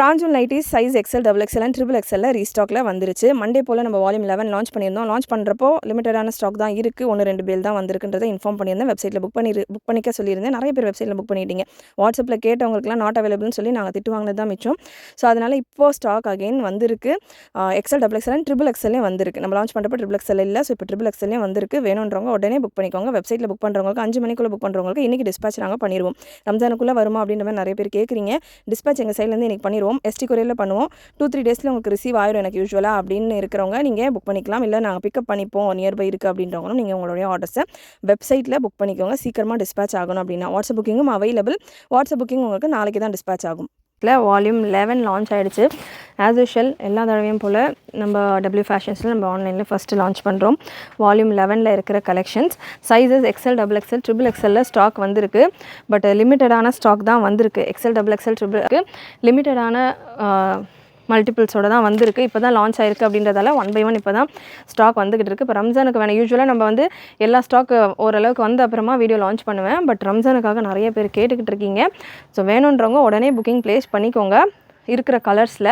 பிராஞ்சூல் nighties size XL double XL and triple எக்ஸலில் ரீஸ்டாக்கில் வந்துருச்சு. மண்டே போல் நம்ம வால்யூம் 11 லான்ச் பண்ணியிருந்தோம். லான்ச் பண்ணுறப்போ லிமிட்டடான ஸ்டாக் தான் இருக்குது, 1-2 பேல் தான் வந்திருக்குன்றதை இன்ஃபார்ம் பண்ணியிருந்தேன். வெப்சைட்டில் புக் பண்ணிக்க சொல்லியிருந்தேன். நிறைய பேர் வெப்சைட்டில் புக் பண்ணிட்டீங்க. வாட்ஸ்அப்பில் கேட்டவங்களுக்குலாம் நாட் அவைலபிள்னு சொல்லி நாங்கள் திட்டு வாங்கினது தான் மிச்சம். ஸோ அதனால் இப்போது ஸ்டாக் அகைன் வந்திருக்கு. XL double XL and triple எக்ஸல்லையும் வந்திருக்கு. நம்ம லான்ச் பண்ணுறப்போ ட்ரிபிள் எக்ஸல் இல்லை. ஸோ இப்போ ட்ரிபிள் எக்ஸல்லையும் வந்திருக்கு. வேணுன்றவங்க உடனே புக் பண்ணிக்கோங்க. வெப்சைட்டில் புக் பண்ணுறவங்களுக்கு 5 மணிக்குள்ளே புக் பண்ணுறவங்களுக்கு இன்றைக்கி டிஸ்பேச் நாங்கள் பண்ணிடுவோம். ரம்ஜானுக்குள்ளே வருமா அப்படின்ற மாதிரி நிறைய பேர் கேட்குறீங்க. டிஸ்பேச் எங்கள் சைட்லேருந்து இன்றைக்கி பண்ணிடுவோம். எஸ்டி கொரியரில் பண்ணுவோம். 2-3 டேஸில் உங்களுக்கு ரிசீவ் ஆயிரும் எனக்கு யூஸ்வலாக அப்படின்னு இருக்கிறவங்க நீங்கள் புக் பண்ணிக்கலாம். இல்லை நாங்கள் பிக்கப் பண்ணிப்போம் நியர்பை இருக்குது அப்படின்றவங்களும் நீங்கள் உங்களுடைய ஆர்டர்ஸை வெப்சைட்டில் புக் பண்ணிக்கோங்க. சீக்கிரமாக டிஸ்பேச் ஆகணும் அப்படின்னா வாட்ஸ்அப் புக்கிங்கும் அவைலபிள். வாட்ஸ்அப் புக்கிங் உங்களுக்கு நாளைக்கு தான் டிஸ்பேச் ஆகும். வால்யூம் 11 லான்ச் ஆகிடுச்சு. ஆஸ் யூஷுவல் எல்லா தடவையும் போல் நம்ம டபிள்யூ ஃபேஷன்ஸில் நம்ம ஆன்லைனில் ஃபஸ்ட்டு லான்ச் பண்ணுறோம். வால்யூம் 11 இருக்கிற collections sizes XL double XL triple எக்ஸலில் ஸ்டாக் வந்திருக்கு. பட் லிமிட்டடான ஸ்டாக் தான் வந்திருக்கு. எக்ஸல் டபுள் எக்ஸல் ட்ரிபிளுக்கு லிமிட்டடான மல்டிபிள்ஸோடு தான் வந்திருக்கு. இப்போ தான் லான்ச் ஆயிருக்கு அப்படின்றதால 1 by 1 இப்போ தான் ஸ்டாக் வந்துக்கிட்டு இருக்குது. இப்போ ரம்ஜானுக்கு வேணும். யூஸ்வலாக நம்ம எல்லா ஸ்டாக் ஓரளவுக்கு வந்த அப்புறமா வீடியோ லான்ச் பண்ணுவேன். பட் ரம்ஜானுக்காக நிறைய பேர் கேட்டுக்கிட்டு இருக்கீங்க. ஸோ வேணுன்றவங்க உடனே புக்கிங் ப்ளேஸ் பண்ணிக்கோங்க. இருக்கிற கலர்ஸில்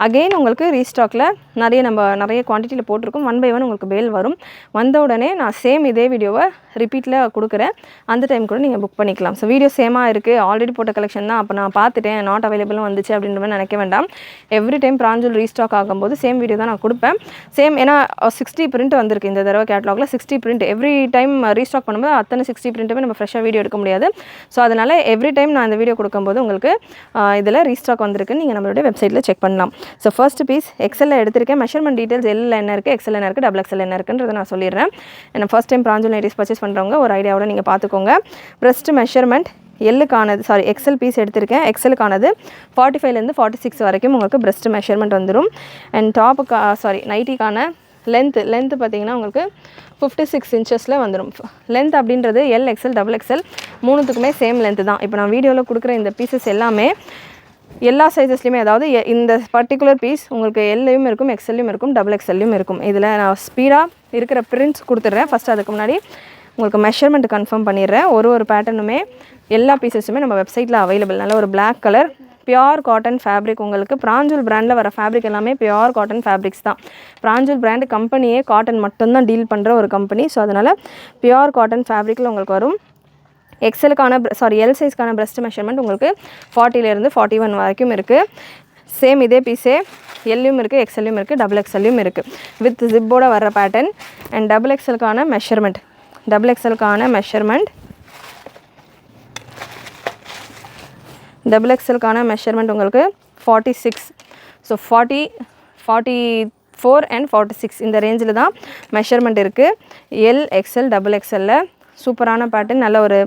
அகெயின் உங்களுக்கு ரீஸ்டாக்கில் நிறைய குவான்டிட்டியில் போட்டிருக்கும். 1 by 1 உங்களுக்கு பேல் வரும். வந்த உடனே நான் சேம் இதே வீடியோவை ரிப்பீட்டில் கொடுக்குறேன். அந்த டைம் கூட நீங்கள் புக் பண்ணிக்கலாம். ஸோ வீடியோ சேமாக இருக்குது, ஆல்ரெடி போட்ட கலெக்ஷன் தான், அப்போ நான் பார்த்துட்டேன் நாட் அவைலபிளும் வந்துச்சு அப்படின்ற மாதிரி நினைக்க வேண்டாம். எவ்ரி டைம் பிராஞ்சூல் ரீஸ்டாக் ஆகும்போது சேம் வீடியோ தான் நான் கொடுப்பேன். சேம் ஏன்னா 60 பிரிண்ட் வந்திருக்கு இந்த தடவை கேட்லாகில். 60 பிரிண்ட் எவ்ரி டைம் ரீஸ்டாக் பண்ணும்போது அத்தனை 60 பிரிண்ட்டுமே நம்ம ஃப்ரெஷ்ஷாக வீடியோ எடுக்க முடியாது. ஸோ அதனால் எவ்ரி டைம் நான் இந்த வீடியோ கொடுக்கும்போது உங்களுக்கு இதில் ரீஸ்டாக் வந்திருக்குன்னு நீங்கள் நம்மளுடைய வெப்சைட்டில் செக் பண்ணலாம். ஸோ ஃபர்ஸ்ட் பீஸ் எக்ஸலில் எடுத்திருக்கேன். மெஷர்மெண்ட் டீட்டெயில்ஸ் எல்லில் என்ன இருக்குது, எக்ஸல் என்ன இருக்குது, டபுள் எக்ஸல் என்ன இருக்குன்றதை நான் சொல்லிடுறேன். ஏன்னா ஃபர்ஸ்ட் டைம் பிராஞ்சூல் நைட்டிஸ் பர்ச்சேஸ் பண்ணுறவங்க ஒரு ஐடியாவோட நீங்கள் பார்த்துக்கோங்க. பிரஸ்ட் மெஷர்மெண்ட் எக்ஸல் பீஸ் எடுத்திருக்கேன். எக்ஸலுக்கானது 45லேருந்து 46 வரைக்கும் உங்களுக்கு பிரஸ்ட் மெஷர்மெண்ட் வந்துடும். அண்ட் நைட்டிக்கான லென்த்து பார்த்தீங்கன்னா உங்களுக்கு 56 இன்ச்சஸில் வந்துடும். லென்த் அப்படின்றது எல் எக்ஸல் டபுள் எக்ஸல் மூணுத்துக்குமே சேம் லென்த்து தான். இப்போ நான் வீடியோவில் கொடுக்குற இந்த பீசஸ் எல்லாமே எல்லா சைஸஸ்லையுமே, அதாவது இந்த பர்டிகுலர் பீஸ் உங்களுக்கு எல்லையும் இருக்கும், எக்ஸல்லையும் இருக்கும், டபுள் எக்ஸல்லையும் இருக்கும். இதில் நான் ஸ்பீடாக இருக்கிற பிரிண்ட்ஸ் கொடுத்துட்றேன். ஃபஸ்ட்டு அதுக்கு முன்னாடி உங்களுக்கு மெஷர்மெண்ட் கன்ஃபார்ம் பண்ணிடுறேன். ஒரு பேட்டர்னுமே எல்லா பீசஸுமே நம்ம வெப்சைட்டில் அவைலபிள். நல்ல ஒரு black colour pure cotton fabric. உங்களுக்கு பிராஞ்சூல் பிராண்டில் வர ஃபேப்ரிக் எல்லாமே பியோர் காட்டன் ஃபேப்ரிக்ஸ் தான். பிராஞ்சூல் பிராண்டு கம்பெனியே காட்டன் மட்டும்தான் டீல் பண்ணுற ஒரு கம்பெனி. ஸோ அதனால் பியோர் காட்டன் ஃபேப்ரிக்கில் உங்களுக்கு வரும். எல் சைஸ்க்கான பிரஸ்ட் மெஷர்மெண்ட் உங்களுக்கு 40லேருந்து 41 வரைக்கும் இருக்குது. சேம் இதே பீஸே எல்லையும் இருக்குது, எக்ஸல்லையும் இருக்குது, டபுள் எக்ஸல்லையும் இருக்குது. வித் ஜிப்போட வர பேட்டர்ன். அண்ட் டபுள் எக்ஸலுக்கான மெஷர்மெண்ட் உங்களுக்கு 46. ஸோ 44 அண்ட் 46 இந்த ரேஞ்சில் தான் மெஷர்மெண்ட் இருக்குது. எல் எக்ஸல் டபுள் எக்ஸலில் சூப்பரான பேட்டர்ன். நல்ல ஒரு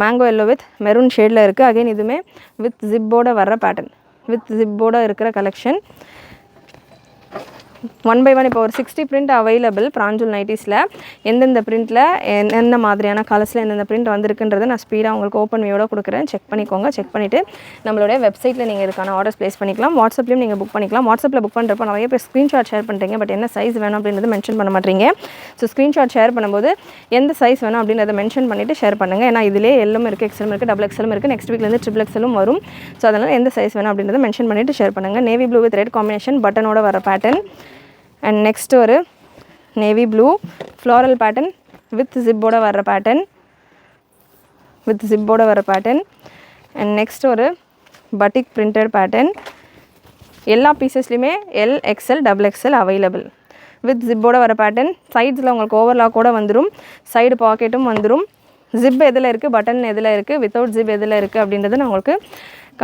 மேங்கோ எல்லோ வித் மெரூன் ஷேடில் இருக்குது. அகைன் இதுவுமே வித் ஜிப்போட வர்ற பேட்டர்ன், வித் ஜிப்போட இருக்கிற கலெக்ஷன். 1 by 1 இப்போ ஒரு 60 பிரிண்ட் அவைலபிள் பிராஞ்சூல் நைட்டிஸில். எந்தெந்த பிரிண்ட்டில் எந்த மாதிரியான கலர்ஸில் எந்தெந்த பிரிண்ட் வந்திருக்குன்றதை நான் ஸ்பீடாக உங்களுக்கு ஓப்பன் வியூவோட கொடுக்குறேன். செக் பண்ணிக்கோங்க. செக் பண்ணிவிட்டு நம்மளுடைய வெப்சைட்டில் நீங்கள் இதுக்கான ஆர்டர்ஸ் ப்ளேஸ் பண்ணிக்கலாம். வாட்ஸ்அப்லேயும் நீங்கள் புக் பண்ணிக்கலாம். வாட்ஸ்அப்பில் புக் பண்ணுறப்போ நிறைய பேர் ஸ்க்ரீன்ஷாட் ஷேர் பண்ணுறீங்க. பட் என்ன சைஸ் வேணும் அப்படின்றது மென்ஷன் பண்ண மாட்டீங்க. ஸோ ஸ்க்ரீன்ஷாட் ஷேர் பண்ணும்போது எந்த சைஸ் வேணும் அப்படின்றத மென்ஷன் பண்ணிவிட்டு ஷேர் பண்ணுங்கள். ஏன்னா இதிலே எல்லும் இருக்குது, எக்ஸலும் இருக்குது, டபுள் எக்ஸலும் இருக்குது. நெக்ஸ்ட் வீக்லேருந்து ட்ரிபிள் எக்ஸலும் வரும். ஸோ அதனால் எந்த சைஸ் வேணும் அப்படின்றத மென்ஷன் பண்ணிவிட்டு ஷேர் பண்ணுங்கள். Navy blue with red combination பட்டனோட வர பேட்டர்ன். அண்ட் நெக்ஸ்ட் ஒரு navy blue floral pattern with ஜிப்போட வர்ற பேட்டர்ன். அண்ட் நெக்ஸ்ட் ஒரு பட்டிக் பிரிண்டட் பேட்டர்ன். எல்லா பீசஸ்லையுமே L XL double XL available. With ஜிப்போட வர பேட்டர்ன். சைட்ஸில் உங்களுக்கு ஓவர்லாக்கோட வந்துடும். சைடு பாக்கெட்டும் வந்துடும். ஜிப் எதில் இருக்குது, பட்டன் எதில் இருக்குது, வித்தவுட் ஜிப் எதில் இருக்குது அப்படின்றத நான் உங்களுக்கு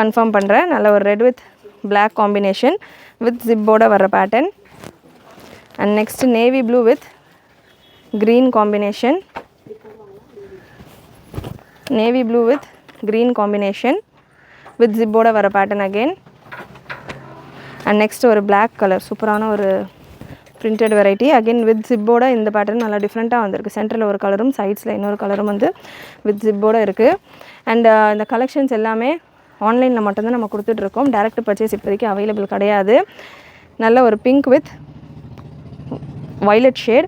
கன்ஃபார்ம் பண்ணுறேன். நல்ல ஒரு red with black combination with ஜிப்போட வர pattern. And next navy blue with green combination. With zipboda vara pattern again. And next ஒரு black color சூப்பரான ஒரு printed variety again with zipboda. இந்த pattern நல்லா டிஃப்ரெண்ட்டாக வந்திருக்கு. சென்டரில் ஒரு கலரும் சைட்ஸில் இன்னொரு கலரும் with zipboda இருக்குது. அண்ட் இந்த கலெக்ஷன்ஸ் எல்லாமே ஆன்லைனில் மட்டும்தான் நம்ம கொடுத்துட்ருக்கோம். டைரக்ட் பர்ச்சேஸ் இப்போதைக்கு அவைலபிள் கிடையாது. நல்ல ஒரு pink with violet shade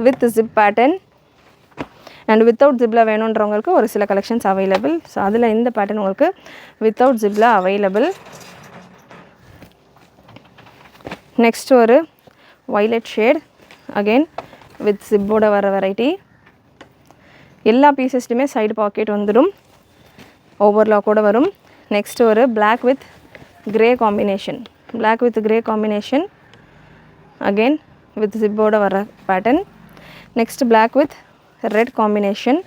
with zip pattern and without zipல வேணுன்றவங்களுக்கு ஒரு சில கலெக்ஷன்ஸ் அவைலபிள். ஸோ அதில் இந்த பேட்டர்ன் உங்களுக்கு without zipல அவைலபிள். நெக்ஸ்ட் ஒரு violet ஷேட் அகெயின் வித் ஜிப்போட வர வெரைட்டி. எல்லா பீசஸ்லையுமே சைடு பாக்கெட் வந்துடும், ஓவர்லாக்கோட வரும். நெக்ஸ்ட் ஒரு black with grey combination, black with grey combination again with ஜிப்போட வர pattern. Next black with red combination,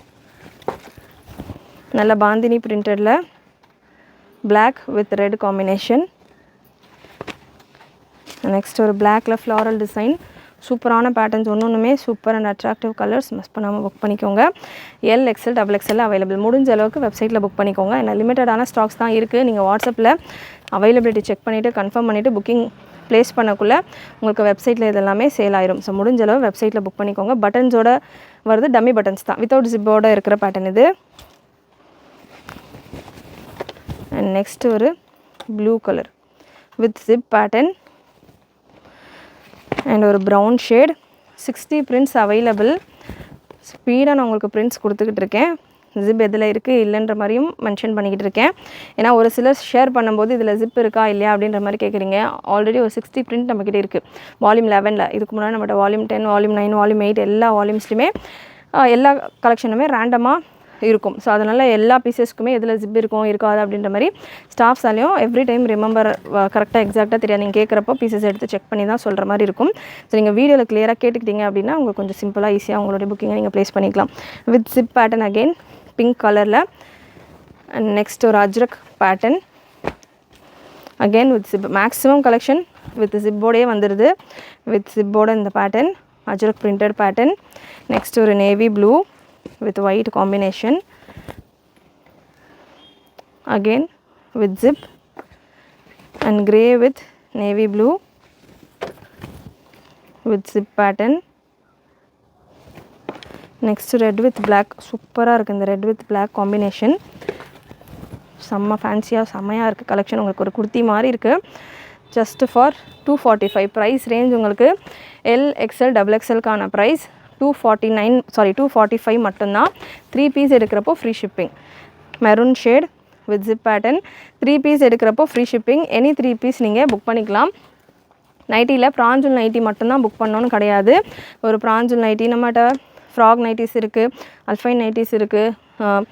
நல்ல பாந்தினி பிரிண்டடில் black with red combination. Next ஒரு பிளாக்ல ஃப்ளாரல் டிசைன், சூப்பரான பேட்டர்ன்ஸ், ஒன்றுமே super and attractive colours. Miss பண்ணாமல் புக் பண்ணிக்கோங்க. L XL double XL available. முடிஞ்ச அளவுக்கு வெப்சைட்டில் புக் பண்ணிக்கோங்க. ஏன்னா லிமிட்டடான ஸ்டாக்ஸ் தான் இருக்குது. நீங்கள் வாட்ஸ்அப்பில் அவைலபிலிட்டி செக் பண்ணிவிட்டு கன்ஃபார்ம் பண்ணிவிட்டு புக்கிங் ப்ளேஸ் பண்ணக்குள்ளே உங்களுக்கு வெப்சைட்டில் இதெல்லாமே சேல் ஆயிரும். ஸோ முடிஞ்ச அளவு வெப்சைட்டில் புக் பண்ணிக்கோங்க. பட்டன்ஸோட வருது, டம்மி பட்டன்ஸ் தான், வித்தவுட் ஜிப்போட இருக்கிற பேட்டர்ன் இது. அண்ட் நெக்ஸ்ட் ஒரு blue colour with zip pattern and ஒரு ப்ரௌன் ஷேட். 60 prints available. ஸ்பீடாக நான் உங்களுக்கு பிரிண்ட்ஸ் கொடுத்துக்கிட்டு இருக்கேன். ஜிப் எதில் இருக்குது இல்லைன்ற மாதிரியும் மென்ஷன் பண்ணிக்கிட்டு இருக்கேன். ஏன்னா ஒரு சிலர் ஷேர் பண்ணும்போது இதில் ஜிப் இருக்கா இல்லையா அப்படின்ற மாதிரி கேட்குறீங்க. ஆல்ரெடி ஒரு 60 பிரிண்ட் நம்மக்கிட்ட இருக்குது வால்யூம் 11. இதுக்கு முன்னாடி நம்மகிட்ட வால்யூம் 10, வால்யூம் 9, வால்யூம் 8 எல்லா வால்யூம்ஸ்லையுமே எல்லா கலெக்ஷனுமே ரேண்டமாக இருக்கும். ஸோ அதனால் எல்லா பீசஸ்க்குமே எதில் ஜிப் இருக்கும் இருக்காது அப்படின்ற மாதிரி ஸ்டாஃப்ஸாலையும் எவ்ரி டைம் ரிமெம்பர் கரெக்டாக எக்ஸாக்டாக தெரியாது. நீங்கள் கேட்குறப்போ பீசஸ் எடுத்து செக் பண்ணி தான் சொல்கிற மாதிரி இருக்கும். ஸோ நீங்கள் வீடியோவில் கிளியராக கேட்டுக்கிட்டீங்க அப்படின்னா உங்களுக்கு கொஞ்சம் சிம்பிளாக ஈஸியாக உங்களுடைய புக்கிங்கை நீங்கள் ப்ளேஸ் பண்ணிக்கலாம். With zip pattern again pink கலரில். அண்ட் நெக்ஸ்ட் ஒரு Ajrak pattern again with zip. Maximum collection with ஜிப்போடையே வந்துடுது. வித் ஜிப்போட இந்த pattern Ajrak printed pattern. Next ஒரு navy blue with white combination again with zip and grey with navy blue with zip pattern. Next red with black, சூப்பராக இருக்குது இந்த red with black combination. செம்ம ஃபேன்சியாக செம்மையாக இருக்குது கலெக்ஷன். உங்களுக்கு ஒரு குர்த்தி மாதிரி இருக்குது. Just for 245. ப்ரைஸ் ரேஞ்ச் உங்களுக்கு எல் எக்ஸ்எல் டபுள் எக்ஸ்எல்கான ப்ரைஸ் 245 மட்டும்தான். 3 பீஸ் எடுக்கிறப்போ free shipping. Maroon shade with zip pattern. 3 piece எடுக்கிறப்போ ஃப்ரீ ஷிப்பிங். எனி 3 பீஸ் நீங்கள் புக் பண்ணிக்கலாம். நைட்டியில் ப்ராஞ்சூல் நைட்டி மட்டும்தான் புக் பண்ணணும்னு கிடையாது. ஒரு ப்ராஞ்சூல் நைட்டி, நம்மகிட்ட ஃப்ராக் நைட்டிஸ் இருக்குது, அல்ஃபைன் நைட்டிஸ் இருக்குது,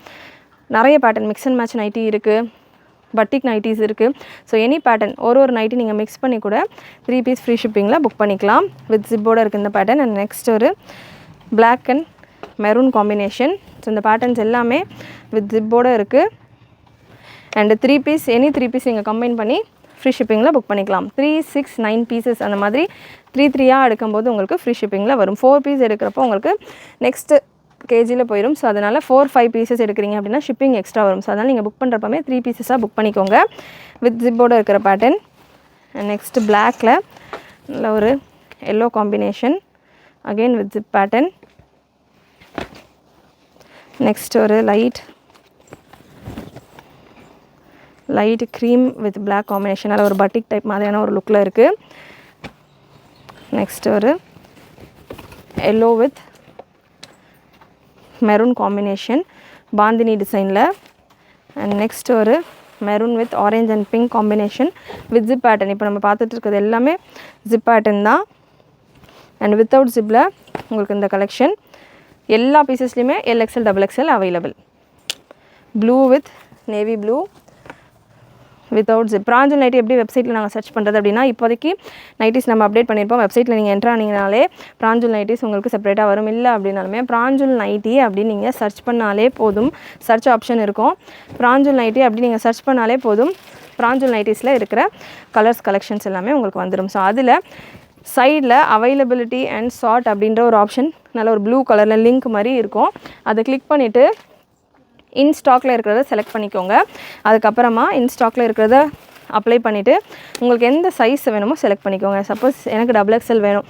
நிறைய pattern mix and match nightie இருக்குது, பட்டிக் நைட்டிஸ் இருக்குது. ஸோ எனி பேட்டர்ன் ஒரு நைட்டி நீங்கள் மிக்ஸ் பண்ணி கூட 3 பீஸ் ஃப்ரீ ஷிப்பிங்கில் புக் பண்ணிக்கலாம். வித் ஜிப்போட இருக்குது இந்த பேட்டர்ன். அண்ட் நெக்ஸ்ட் ஒரு black and maroon combination. So இந்த பேட்டர்ன்ஸ் எல்லாமே வித் ஜிப்போட இருக்குது. அண்டு 3 பீஸ் எனி 3 பீஸ் நீங்கள் கம்பைன் பண்ணி ஃப்ரீ ஷிப்பிங்கில் புக் பண்ணிக்கலாம். 3, 6, 9 பீசஸ் அந்த மாதிரி 3 எடுக்கும்போது உங்களுக்கு ஃப்ரீ ஷிப்பிங்கில் வரும். 4 பீஸ் எடுக்கிறப்போ உங்களுக்கு நெக்ஸ்ட்டு கேஜியில் போயிடும். ஸோ அதனால் 4, 5 பீசஸ் எடுக்கிறீங்க அப்படின்னா ஷிப்பிங் எக்ஸ்ட்ரா வரும். ஸோ அதனால் நீங்கள் புக் பண்ணுறப்பமே 3 பீசஸாக புக் பண்ணிக்கோங்க. வித் ஜிப்போடு இருக்கிற பேட்டர்ன். நெக்ஸ்ட்டு பிளாக்கில் நல்ல ஒரு yellow combination again with zip pattern. Next ஒரு light cream with black combination. அதில் ஒரு பட்டிக் டைப் மாதிரியான ஒரு லுக்கில் இருக்குது. நெக்ஸ்ட் ஒரு yellow with maroon combination bandhani டிசைனில். அண்ட் நெக்ஸ்ட் ஒரு maroon with orange and pink combination with zip pattern. இப்போ நம்ம பார்த்துட்டு இருக்கிறது எல்லாமே ஜிப் பேட்டர்ன் தான். அண்ட் வித்தவுட் ஜிப்பில் உங்களுக்கு இந்த கலெக்ஷன் எல்லா பீசஸ்லையுமே L XL double XL available. Blue with navy blue without zip. ப்ராஞ்சூல் நைட்டி எப்படி வெப்சைட்டில் நாங்கள் சர்ச் பண்ணுறது அப்படின்னா, இப்போதைக்கு நைட்டிஸ் நம்ம அப்டேட் பண்ணியிருப்போம். வெப்சைட்டில் நீங்கள் என்ட்ரு ஆனீங்கனாலே ப்ராஞ்சூல் நைட்டிஸ் உங்களுக்கு செப்பரேட்டாக வரும். இல்லை அப்படின்னாலுமே ப்ராஞ்சூல் நைட்டி அப்படி நீங்கள் சர்ச் பண்ணாலே போதும். சர்ச் ஆப்ஷன் இருக்கும். ப்ராஞ்சூல் நைட்டி அப்படி நீங்கள் சர்ச் பண்ணாலே போதும். ப்ராஞ்சூல் நைட்டிஸில் இருக்கிற கலர்ஸ் கலெக்ஷன்ஸ் எல்லாமே உங்களுக்கு வந்துடும். ஸோ அதில் சைடில் அவைலபிலிட்டி அண்ட் சார்ட் அப்படின்ற ஒரு ஆப்ஷன் நல்ல ஒரு ப்ளூ கலரில் லிங்க் மாதிரி இருக்கும். அதை கிளிக் பண்ணிவிட்டு இன் ஸ்டாக்கில் இருக்கிறத செலக்ட் பண்ணிக்கோங்க. அதுக்கப்புறமா இன் ஸ்டாக்கில் இருக்கிறத அப்ளை பண்ணிவிட்டு உங்களுக்கு எந்த சைஸ் வேணுமோ செலக்ட் பண்ணிக்கோங்க. சப்போஸ் எனக்கு டபுள் எக்ஸ்எல் வேணும்,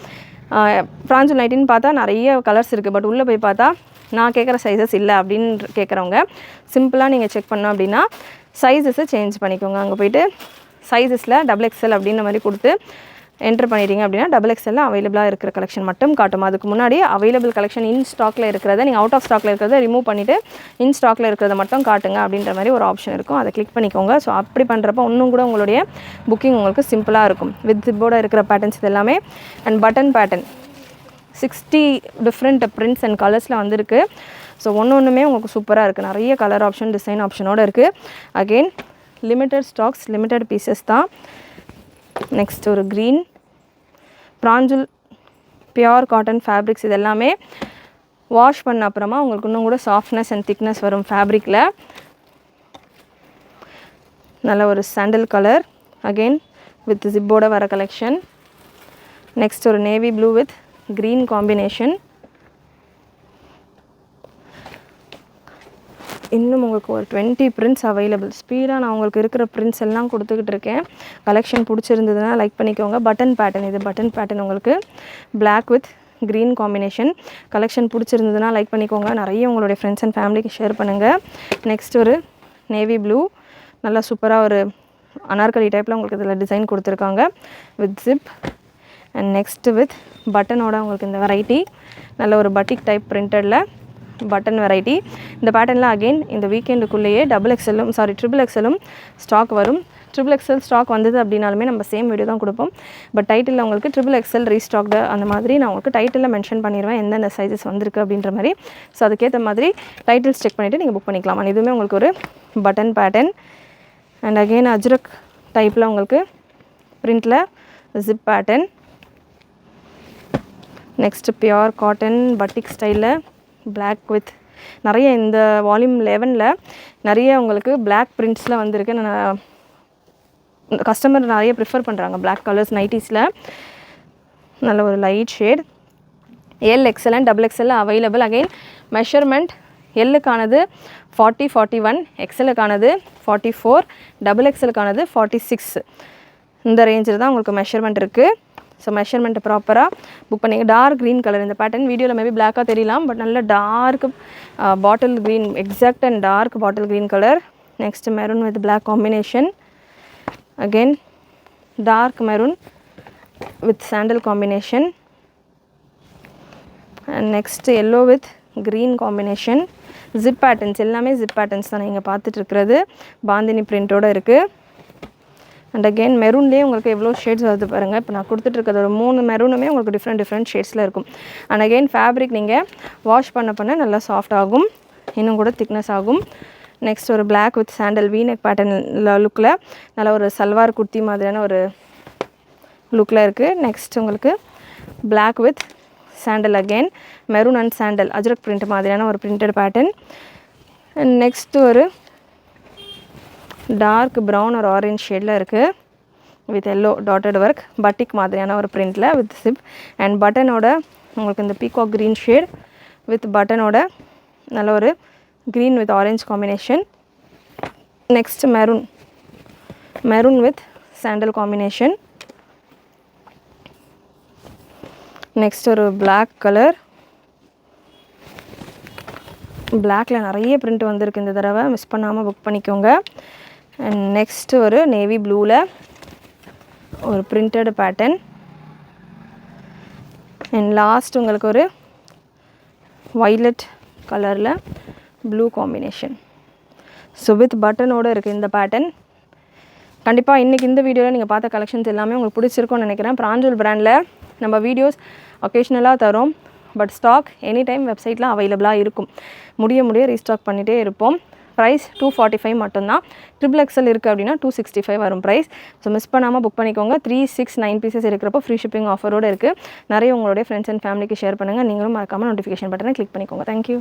ப்ராஞ்சூல் நைட்டின்னு பார்த்தா நிறைய கலர்ஸ் இருக்குது, பட் உள்ளே போய் பார்த்தா நான் கேட்குற சைஸஸ் இல்லை அப்படின்னு கேட்குறவங்க சிம்பிளாக நீங்கள் செக் பண்ணோம் அப்படின்னா சைஸஸை சேஞ்ச் பண்ணிக்கோங்க. அங்கே போய்ட்டு சைஸஸில் டபுள் எக்ஸ்எல் அப்படின்ற மாதிரி கொடுத்து என்டர் பண்ணிட்டீங்க அப்படின்னா XXL அவைலபிளாக இருக்கிற கலெக்ஷன் மட்டும் காட்டும். அதுக்கு முன்னாடி அவைலபிள் கலெக்ஷன் இன் ஸ்டாக்கில் இருக்கிறத நீங்கள் அவுட் ஆஃப் ஸ்டாக்கில் இருக்கிறத ரிமூவ் பண்ணிவிட்டு இன் ஸ்டாக்கில் இருக்கிறத மட்டும் காட்டுங்க அப்படின்ற மாதிரி ஒரு ஆப்ஷன் இருக்கும். அதை கிளிக் பண்ணிக்கோங்க. ஸோ அப்படி பண்ணுறப்போ இன்னும் கூட உங்களுடைய புக்கிங் உங்களுக்கு சிம்பிளாக இருக்கும். வித் ஜிப்போட இருக்கிற பேட்டர்ன்ஸ் இது எல்லாமே. And button pattern 60 different prints and கலர்ஸில் வந்திருக்கு. ஸோ ஒன்றுமே உங்களுக்கு சூப்பராக இருக்குது. நிறைய கலர் ஆப்ஷன் டிசைன் ஆப்ஷனோடு இருக்குது. Again limited stocks, limited pieces தான். நெக்ஸ்ட் ஒரு க்ரீன் பிராஞ்சுல் பியோர் காட்டன் ஃபேப்ரிக்ஸ். இது எல்லாமே வாஷ் பண்ண அப்புறமா உங்களுக்கு இன்னும் கூட சாஃப்ட்னஸ் அண்ட் திக்னஸ் வரும் ஃபேப்ரிக்கில். நல்ல ஒரு சாண்டல் கலர் அகெயின் வித் ஜிப்போட வர கலெக்ஷன். நெக்ஸ்ட் ஒரு navy blue with green combination. இன்னும் உங்களுக்கு ஒரு 20 பிரிண்ட்ஸ் அவைலபிள். ஸ்பீடாக நான் உங்களுக்கு இருக்கிற பிரிண்ட்ஸ் எல்லாம் கொடுத்துக்கிட்டு இருக்கேன். கலெக்ஷன் பிடிச்சிருந்ததுன்னா லைக் பண்ணிக்கோங்க. பட்டன் பேட்டர்ன், இது பட்டன் பேட்டர்ன் உங்களுக்கு black with green combination. Collection பிடிச்சிருந்ததுன்னா லைக் பண்ணிக்கோங்க. நிறைய உங்களுடைய ஃப்ரெண்ட்ஸ் அண்ட் ஃபேமிலிக்கு ஷேர் பண்ணுங்கள். நெக்ஸ்ட் ஒரு நேவி ப்ளூ, நல்லா சூப்பராக ஒரு அனார்கலி டைப்பில் உங்களுக்கு இதில் டிசைன் கொடுத்துருக்காங்க with zip. And next with பட்டனோட உங்களுக்கு இந்த வெரைட்டி நல்ல ஒரு பட்டிக் டைப் பிரிண்டடில் பட்டன் வெரைட்டி. இந்த பேட்டர்னில் அகெயின் இந்த வீக்கெண்டுக்குள்ளேயே XXL ஸ்டாக் வரும். XXL ஸ்டாக் வந்தது அப்படின்னாலுமே நம்ம சேம் வீடியோ தான் கொடுப்போம். பட் டைட்டிலில் உங்களுக்கு XXL ரீஸ்டாக்டு அந்த மாதிரி நான் உங்களுக்கு டைட்டிலில் மென்ஷன் பண்ணிடுவேன் எந்தெந்த சைஸஸ் வந்திருக்கு அப்படின்ற மாதிரி. ஸோ அதுக்கேற்ற மாதிரி டைட்டில்ஸ் செக் பண்ணிவிட்டு நீங்கள் புக் பண்ணிக்கலாம். அண்ட் இதுவுமே உங்களுக்கு ஒரு button pattern. And again Ajrak டைப்பில் உங்களுக்கு பிரிண்டில் zip pattern. Next pure cotton batik ஸ்டைலில் பிளாக் வித் நிறைய இந்த வால்யூம் 11ல் நிறைய உங்களுக்கு பிளாக் பிரிண்ட்ஸில் வந்திருக்கு. நான் கஸ்டமர் நிறைய ப்ரிஃபர் பண்ணுறாங்க பிளாக் கலர்ஸ் நைட்டிஸில். நல்ல ஒரு light shade. XL and XXL available. Again measurement எல்லுக்கானது 40, 41, XLக்கானது 44, XXLக்கானது 46. இந்த ரேஞ்சில் தான் உங்களுக்கு மெஷர்மெண்ட் இருக்குது. ஸோ மெஷர்மெண்ட்டு ப்ராப்பராக புக் பண்ணிங்க. டார்க் க்ரீன் கலர் இந்த பேட்டர்ன் வீடியோவில் மேபி பிளாக்காக தெரியலாம், பட் நல்ல dark bottle green, exact and dark bottle green colour. Next maroon with black combination. Again dark maroon with sandal combination. And next yellow with green combination. Zip patterns எல்லாமே zip patterns தான் நீங்கள் பார்த்துட்ருக்கிறது. பாந்தினி பிரிண்ட்டோடு இருக்குது. And again மெரூன்லேயே உங்களுக்கு எவ்வளோ shades வருது பாருங்கள். இப்போ நான் கொடுத்துட்ருக்கிறது ஒரு 3 மெரூனுமே உங்களுக்கு டிஃப்ரெண்ட் ஷேட்ஸில் இருக்கும். அண்ட் அகெயின் ஃபேப்ரிக் நீங்கள் வாஷ் பண்ண நல்லா சாஃப்ட் ஆகும், இன்னும் கூட திக்னஸ் ஆகும். நெக்ஸ்ட் ஒரு black with sandal V-neck pattern லுக்கில் நல்ல ஒரு சல்வார் குர்த்தி மாதிரியான ஒரு லுக்கில் இருக்குது. நெக்ஸ்ட் உங்களுக்கு black with sandal, again maroon and sandal ajrakh print மாதிரியான ஒரு பிரிண்டட் பேட்டர்ன். அண்ட் நெக்ஸ்ட் ஒரு டார்க் ப்ரௌன் ஒரு ஆரஞ்ச் ஷேடில் இருக்குது with yellow dotted work batik மாதிரியான ஒரு பிரிண்டில் வித் சிப். அண்ட் பட்டனோட உங்களுக்கு இந்த பீகாக் க்ரீன் ஷேட் வித் பட்டனோட நல்ல ஒரு green with orange combination. Next maroon with sandal combination. Next ஒரு பிளாக் கலர். பிளாக்கில் நிறைய பிரிண்ட் வந்திருக்கு இந்த தடவை, மிஸ் பண்ணாமல் புக் பண்ணிக்கோங்க. அண்ட் நெக்ஸ்ட் ஒரு நேவி ப்ளூவில் ஒரு பிரிண்டட் பேட்டர்ன். அண்ட் லாஸ்ட் உங்களுக்கு ஒரு வைலட் கலரில் ப்ளூ காம்பினேஷன். ஸோ வித் பட்டனோடு இருக்குது இந்த பேட்டர்ன். கண்டிப்பாக இன்றைக்கி இந்த வீடியோவில் நீங்கள் பார்த்த கலெக்ஷன்ஸ் எல்லாமே உங்களுக்கு பிடிச்சிருக்கும்னு நினைக்கிறேன். பிராஞ்சுல் பிராண்டில் நம்ம வீடியோஸ் ஒகேஷ்னலாக தரோம், பட் ஸ்டாக் எனி டைம் வெப்சைட்டில் அவைலபிளாக இருக்கும். முடிய ரீஸ்டாக் பண்ணிகிட்டே இருப்போம். ப்ரைஸ் 245 மட்டும்தான். XXL இருக்குது அப்படின்னா 265 வரும் ப்ரைஸ். ஸோ மிஸ் பண்ணாமல் புக் பண்ணிக்கோங்க. 369 பீசஸ் இருக்கிறப்போ ஃப்ரீ ஷிப்பிங் ஆஃபரோடு இருக்குது. நிறைய உங்களுடைய ஃப்ரெண்ட்ஸ் அண்ட் ஃபேமிலிக்கு ஷேர் பண்ணுங்கள். நீங்களும் மறக்காமல் நோட்டிஃபிகேஷன் பட்டனை கிளிக் பண்ணிக்கோங்க. தேங்க்யூ.